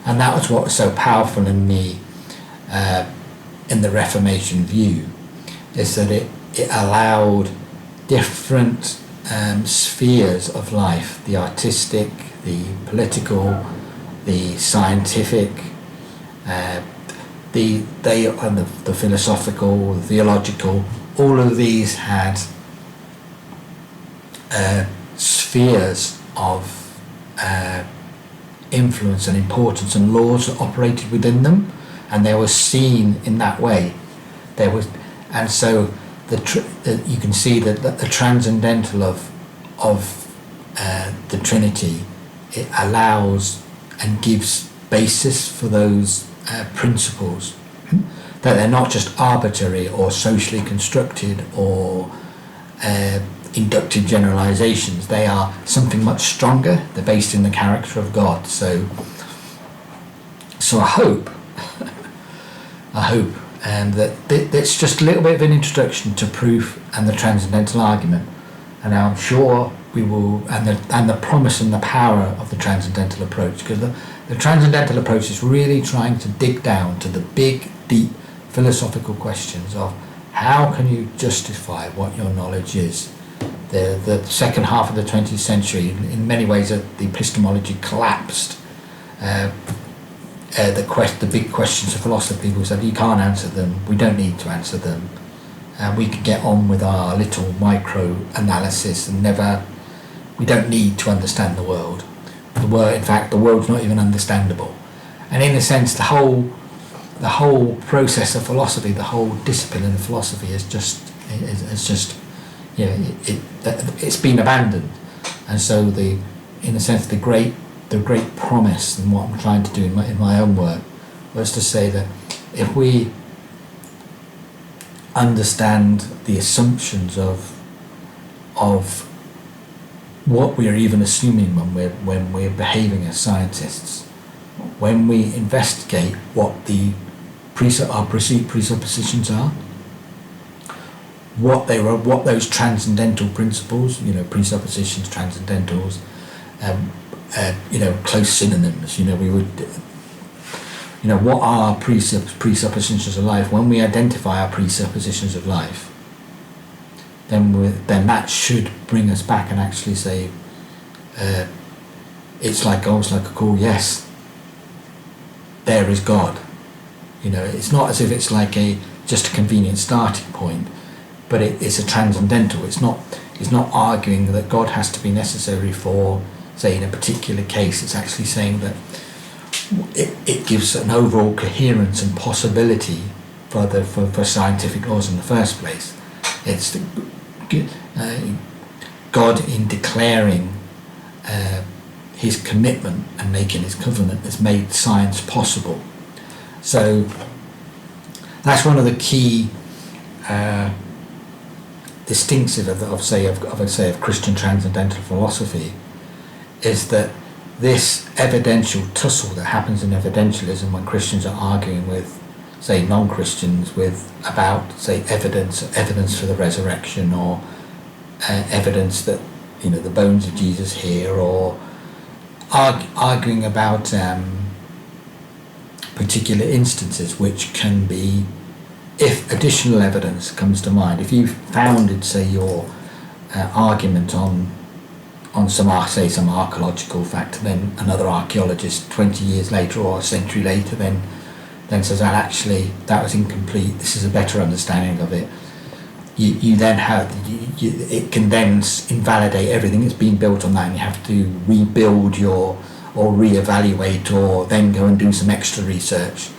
And that was what was so powerful in the Reformation view, is that it allowed different spheres of life, the artistic, the political, the scientific, the philosophical, the theological, all of these had spheres of influence and importance, and laws that operated within them, and they were seen in that way. And so you can see that the transcendental of the Trinity, it allows and gives basis for those principles, that they're not just arbitrary or socially constructed or inductive generalizations. They are something much stronger. They're based in the character of God. So I hope that it's just a little bit of an introduction to proof and the transcendental argument, and I'm sure we will, and the promise and the power of the transcendental approach, because the transcendental approach is really trying to dig down to the big, deep philosophical questions of how can you justify what your knowledge is. The second half of the 20th century, in many ways, the epistemology collapsed. The big questions of philosophy, people said, you can't answer them, we don't need to answer them, we can get on with our little micro analysis and we don't need to understand the world. In fact, the world's not even understandable. And in a sense, the whole process of philosophy, the whole discipline of philosophy it's been abandoned. And so in a sense, the great promise, and what I'm trying to do in my own work, was to say that if we understand the assumptions of what we are even assuming when we're behaving as scientists, when we investigate what our perceived presuppositions are, what those transcendental principles, presuppositions, transcendentals, close synonyms, what are presuppositions of life. When we identify our presuppositions of life, then that should bring us back and actually say, it's almost like a call, yes, there is God. It's not as if it's like just a convenient starting point, but it's a transcendental. It's not arguing that God has to be necessary for, say, in a particular case. It's actually saying that it gives an overall coherence and possibility for scientific laws in the first place. It's God, in declaring his commitment and making his covenant, has made science possible. So that's one of the key distinctive of Christian transcendental philosophy, is that this evidential tussle that happens in evidentialism when Christians are arguing with, say, non-Christians about, say, evidence for the resurrection, or evidence that the bones of Jesus here, or arguing about particular instances which can be, if additional evidence comes to mind, if you founded, say, your argument on some archaeological fact, and then another archaeologist 20 years later or a century later then says, well, actually that was incomplete, this is a better understanding of it, you then have, it can then invalidate everything that's been built on that, and you have to rebuild or reevaluate, or then go and do some extra research.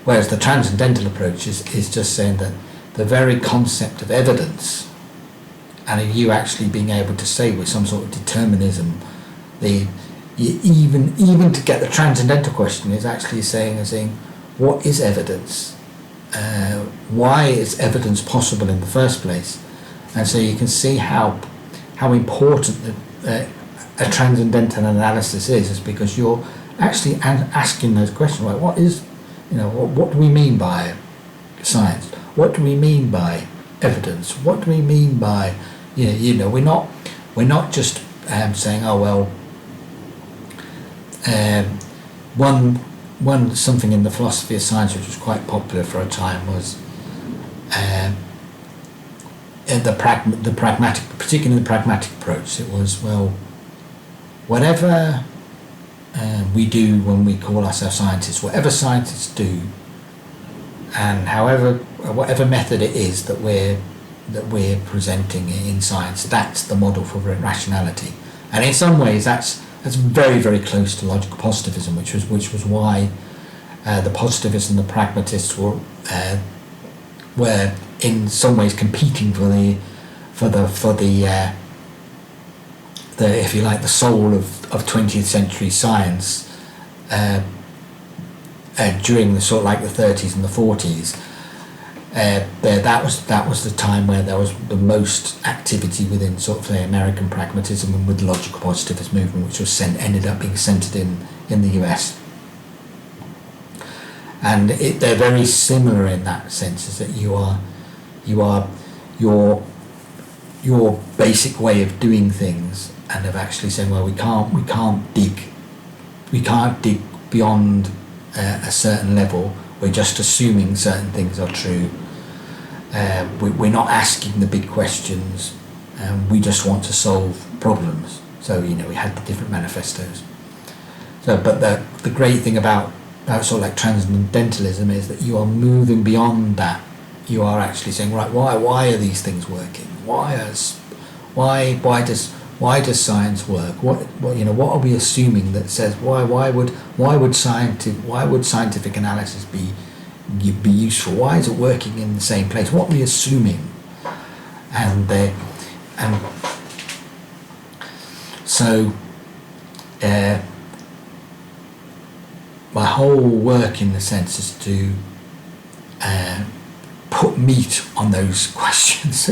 Whereas the transcendental approach is just saying that the very concept of evidence, and you actually being able to say with some sort of determinism, even to get the transcendental question is actually saying what is evidence? Why is evidence possible in the first place? And so you can see how important a transcendental analysis is because you're actually asking those questions, like what is, what do we mean by science? What do we mean by evidence? What do we mean by, we're not just saying, oh well, something in the philosophy of science which was quite popular for a time was the pragmatic, particularly the pragmatic approach. It was, well, whatever we do when we call ourselves scientists, whatever scientists do, and whatever method it is that we're presenting in science, that's the model for rationality. And in some ways, that's very, very close to logical positivism, which was why the positivists and the pragmatists were in some ways competing for the if you like, the soul of 20th century science during the sort of like the 30s and the 40s. That was the time where there was the most activity within sort of the American pragmatism and with the logical positivist movement, which was ended up being centered in the US. And they're very similar in that sense, is that your basic way of doing things, and of actually saying, well, we can't dig beyond a certain level. We're just assuming certain things are true. We're not asking the big questions. We just want to solve problems. So we had the different manifestos. So, but the great thing about sort of like transcendentalism is that you are moving beyond that. You are actually saying, right, why are these things working? Why does science work? What are we assuming that says why would scientific analysis be useful? Why is it working in the same place? What are we assuming? And so my whole work in the sense is to put meat on those questions,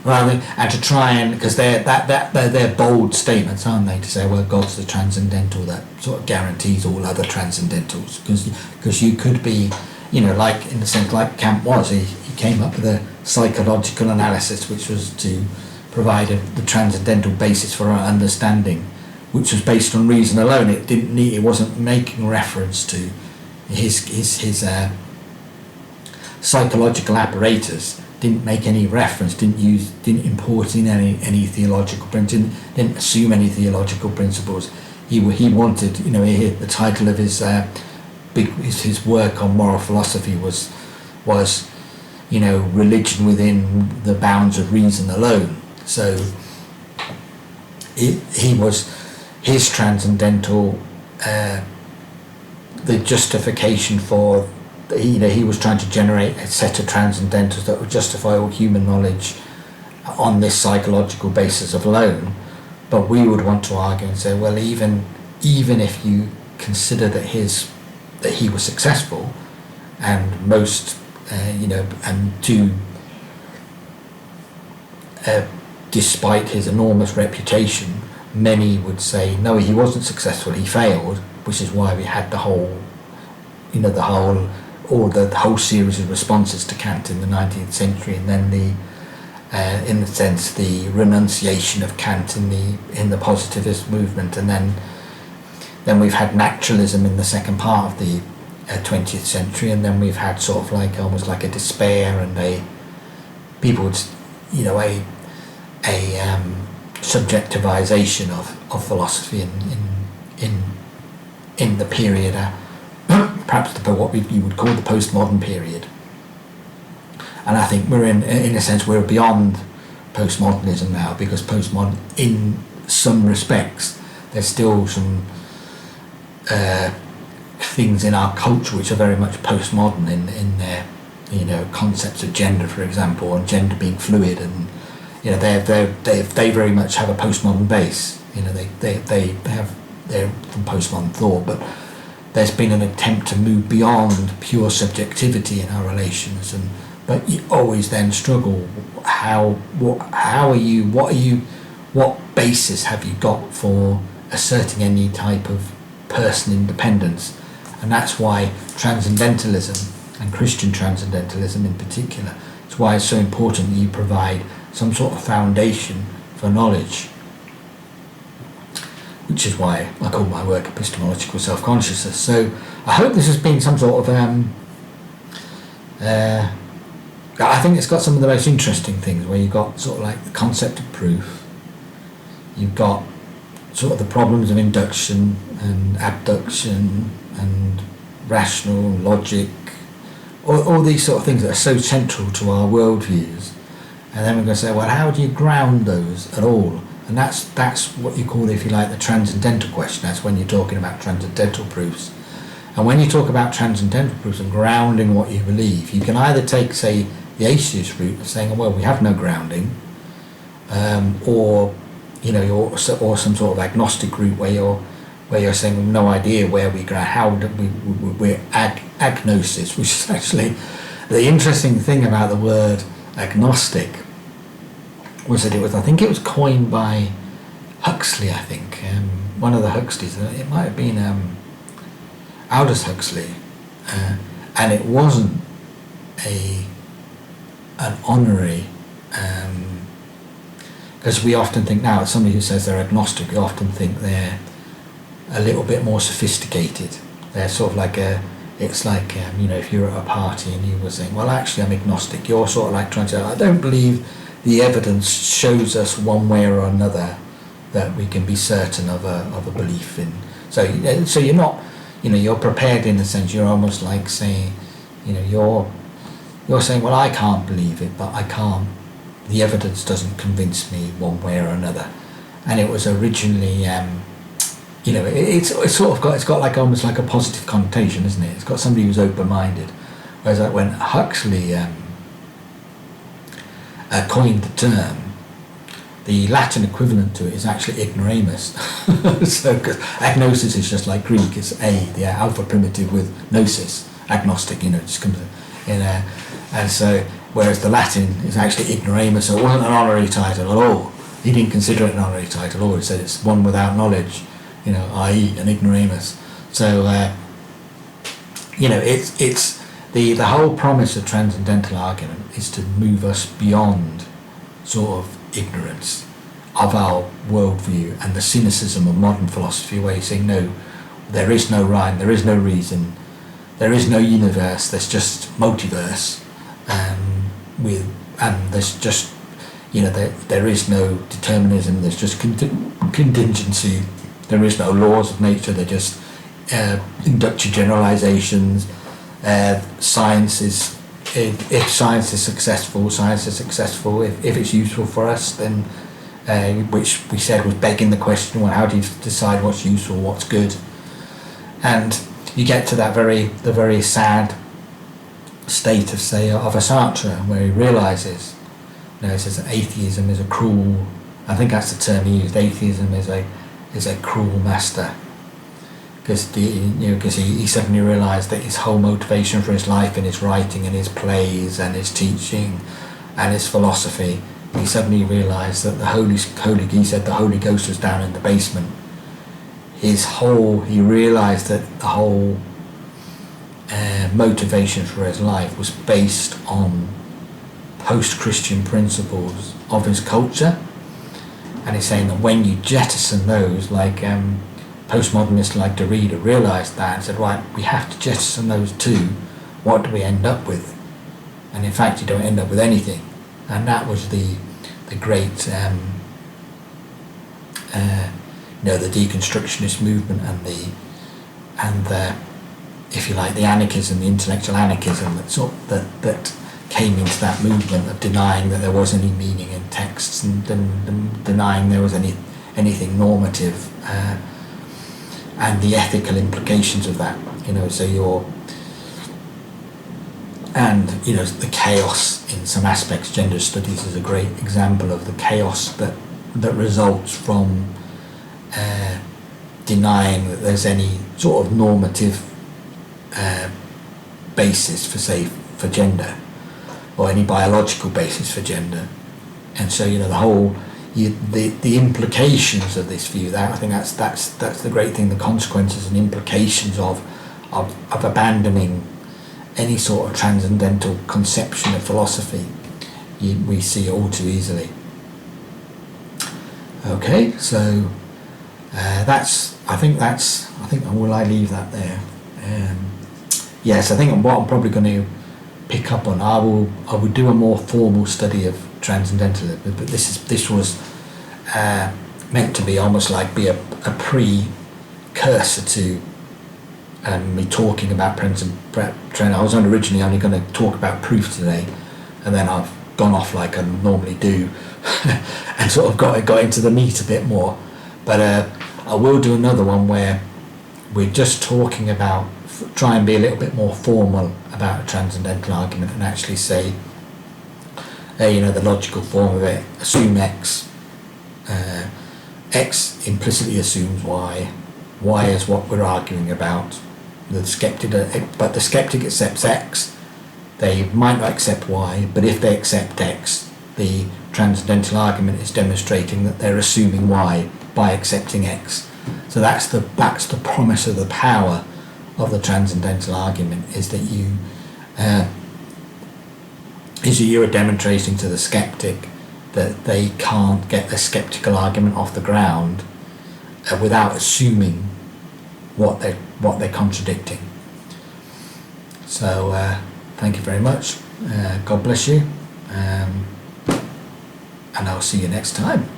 rather than, and to try and, because they're bold statements, aren't they, to say, well, God's the transcendental that sort of guarantees all other transcendentals, because you could be, like in the sense like Kant was, he came up with a psychological analysis which was to provide the transcendental basis for our understanding, which was based on reason alone. It wasn't making reference to his psychological apparatus. Didn't make any reference. Didn't import in any theological principles. Didn't assume any theological principles. He wanted, the title of his work on moral philosophy was religion within the bounds of reason alone. So his transcendental, the justification for, he was trying to generate a set of transcendentals that would justify all human knowledge on this psychological basis of alone. But we would want to argue and say, well, even if you consider that he was successful, and most, despite his enormous reputation, many would say, no, he wasn't successful, he failed, which is why we had the whole series of responses to Kant in the 19th century, and then in the sense, the renunciation of Kant in the positivist movement, and then we've had naturalism in the second part of the 20th century, and then we've had sort of like almost like a despair and a subjectivization of philosophy in the period, perhaps what you would call the postmodern period. And I think we're in a sense we're beyond postmodernism now, because postmodern, in some respects, there's still some things in our culture which are very much postmodern in their concepts of gender, for example, and gender being fluid, and they very much have a postmodern base. They're from postmodern thought, but there's been an attempt to move beyond pure subjectivity in our relations, but you always then struggle. What basis have you got for asserting any type of person independence? And that's why transcendentalism, and Christian transcendentalism in particular, it's why it's so important that you provide some sort of foundation for knowledge. which is why I call my work epistemological self-consciousness. So I hope this has been some sort of I think it's got some of the most interesting things, where you've got sort of like the concept of proof, you've got sort of the problems of induction and abduction and rational logic, all these sort of things that are so central to our worldviews. And then we're going to say, well, how do you ground those at all? And that's what you call, if you like, the transcendental question. That's when you're talking about transcendental proofs. And when you talk about transcendental proofs and grounding what you believe, you can either take, say, the atheist route of saying, well, we have no grounding, or or some sort of agnostic route where you're saying, well, no idea where we ground. How do we're agnosis, which is actually the interesting thing about the word agnostic. Was that I think it was coined by Huxley, I think, one of the Huxleys. It might have been Aldous Huxley, and it wasn't an honorary, because we often think now, as somebody who says they're agnostic, we often think they're a little bit more sophisticated. They're sort of like it's like, if you're at a party and you were saying, well, actually I'm agnostic, you're sort of like trying to say, I don't believe the evidence shows us one way or another that we can be certain of a belief in. So you're not, you're prepared in a sense. You're almost like saying, you're saying, well, I can't believe it, but I can't. The evidence doesn't convince me one way or another. And it was originally, it's got like almost like a positive connotation, isn't it? It's got somebody who's open-minded. Whereas like when Huxley coined the term, the Latin equivalent to it is actually ignoramus. So, because agnosis is just like Greek, it's the alpha primitive with gnosis, agnostic, just comes in there. And so, whereas the Latin is actually ignoramus, so it wasn't an honorary title at all. He didn't consider it an honorary title at all. He said it's one without knowledge, i.e. an ignoramus. So, it's the whole promise of transcendental argument is to move us beyond sort of ignorance of our worldview and the cynicism of modern philosophy, where you say, no, there is no rhyme, there is no reason, there is no universe, there's just multiverse, and there's just, there is no determinism, there's just contingency, there is no laws of nature, they're just inductive generalizations. Science is, if science is successful, science is successful. If it's useful for us, then, which we said was begging the question, well, how do you decide what's useful, what's good? And you get to the very sad state of, say, of a Sartre, where he realises, he says that atheism is a cruel, I think that's the term he used, atheism is a cruel master. Because he suddenly realised that his whole motivation for his life and his writing and his plays and his teaching and his philosophy, he suddenly realised that he said the Holy Ghost was down in the basement. He realised that the whole motivation for his life was based on post-Christian principles of his culture, and he's saying that when you jettison those, like postmodernists like Derrida realised that and said, right, we have to jettison those too. What do we end up with? And in fact, you don't end up with anything. And that was the great, the deconstructionist movement and the, if you like, the anarchism, the intellectual anarchism that came into that movement of denying that there was any meaning in texts and denying there was anything normative. And the ethical implications of that, the chaos in some aspects. Gender studies is a great example of the chaos that results from denying that there's any sort of normative basis for gender, or any biological basis for gender. And so the whole the implications of this view, that I think that's the great thing, the consequences and implications of abandoning any sort of transcendental conception of philosophy, we see all too easily. Okay, so I think will I leave that there? Yes, I think what I'm probably going to pick up on, I will do a more formal study of transcendental, but this was meant to be almost like be a precursor to me talking about I was originally only going to talk about proof today, and then I've gone off like I normally do and sort of got into the meat a bit more. But I will do another one where we're just talking about, try and be a little bit more formal about a transcendental argument and actually say, the logical form of it, assume X, X implicitly assumes Y is what we're arguing about. But the skeptic accepts X, they might not accept Y, but if they accept X, the transcendental argument is demonstrating that they're assuming Y by accepting X. So that's the promise of the power of the transcendental argument, is that you are demonstrating to the skeptic that they can't get the skeptical argument off the ground without assuming what they're contradicting. So thank you very much. God bless you, and I'll see you next time.